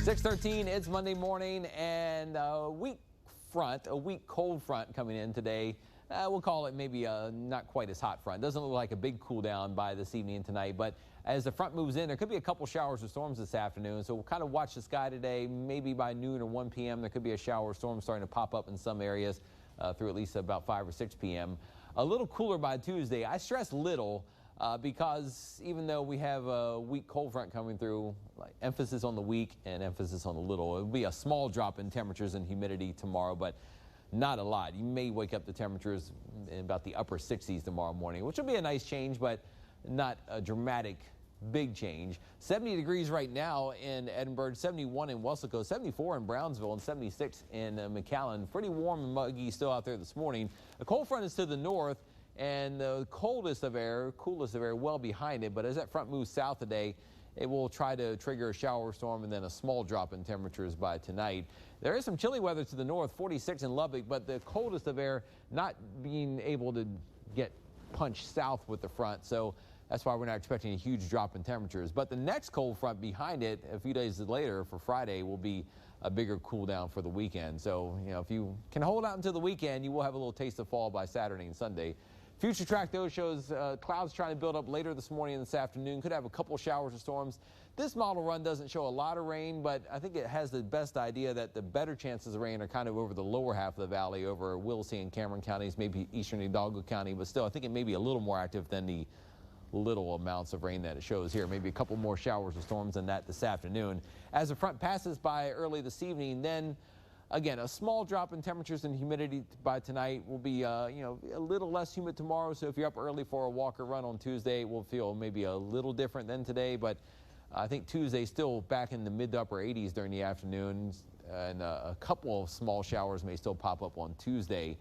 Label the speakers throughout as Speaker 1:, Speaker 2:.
Speaker 1: 6:13, it's Monday morning, and a weak cold front coming in today. We'll call it maybe a not quite as hot front. Doesn't look like a big cool down by this evening and tonight, but as the front moves in, there could be a couple showers or storms this afternoon. So we'll kind of watch the sky today. Maybe by noon or 1 p.m. there could be a shower or storm starting to pop up in some areas through at least about 5 or 6 p.m. A little cooler by Tuesday. I stress little. Because even though we have a weak cold front coming through, like emphasis on the weak and emphasis on the little. It will be a small drop in temperatures and humidity tomorrow, but not a lot. You may wake up the temperatures in about the upper 60s tomorrow morning, which will be a nice change, but not a dramatic big change. 70 degrees right now in Edinburgh, 71 in Weslaco, 74 in Brownsville, and 76 in McAllen. Pretty warm and muggy still out there this morning. A cold front is to the north, and the coolest of air well behind it. But as that front moves south today, it will try to trigger a shower storm and then a small drop in temperatures by tonight. There is some chilly weather to the north, 46 in Lubbock, but the coldest of air not being able to get punched south with the front. So that's why we're not expecting a huge drop in temperatures. But the next cold front behind it, a few days later for Friday, will be a bigger cool down for the weekend. So, you know, if you can hold out until the weekend, you will have a little taste of fall by Saturday and Sunday. Future track, though, shows clouds trying to build up later this morning and this afternoon. Could have a couple showers or storms. This model run doesn't show a lot of rain, but I think it has the best idea that the better chances of rain are kind of over the lower half of the valley, over Williston and Cameron counties, maybe eastern Hidalgo County. But still, I think it may be a little more active than the little amounts of rain that it shows here. Maybe a couple more showers or storms than that this afternoon. As the front passes by early this evening, then again, a small drop in temperatures and humidity by tonight. Will be, you know, a little less humid tomorrow. So if you're up early for a walk or run on Tuesday, it will feel maybe a little different than today. But I think Tuesday still back in the mid to upper 80s during the afternoons, and a couple of small showers may still pop up on Tuesday.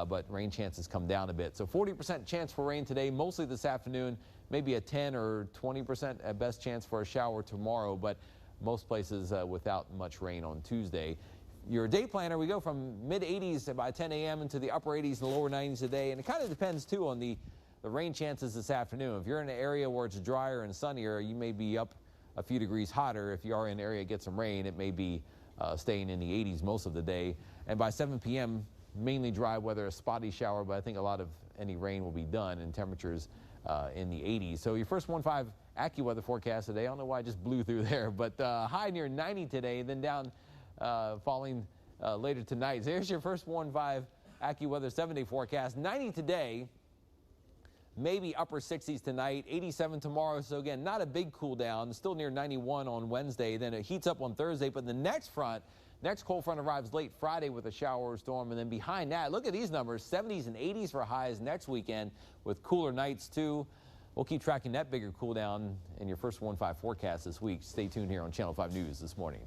Speaker 1: But rain chances come down a bit. So 40% chance for rain today, mostly this afternoon, maybe a 10 or 20% at best chance for a shower tomorrow, but most places without much rain on Tuesday. Your day planner, we go from mid 80s by 10 a.m. into the upper 80s and lower 90s today. And it kind of depends, too, on the rain chances this afternoon. If you're in an area where it's drier and sunnier, you may be up a few degrees hotter. If you are in an area that gets some rain, it may be staying in the 80s most of the day. And by 7 p.m., mainly dry weather, a spotty shower, but I think a lot of any rain will be done, and temperatures in the 80s. So your first 1.5 AccuWeather forecast today, I don't know why I just blew through there, but high near 90 today, then down falling later tonight. So here's your first 1.5 AccuWeather 7-day forecast. 90 today, maybe upper 60s tonight, 87 tomorrow. So again, not a big cool down, still near 91 on Wednesday. Then it heats up on Thursday, but the next cold front arrives late Friday with a shower or storm. And then behind that, look at these numbers, 70s and 80s for highs next weekend with cooler nights too. We'll keep tracking that bigger cool down in your first 1.5 forecast this week. Stay tuned here on Channel 5 News this morning.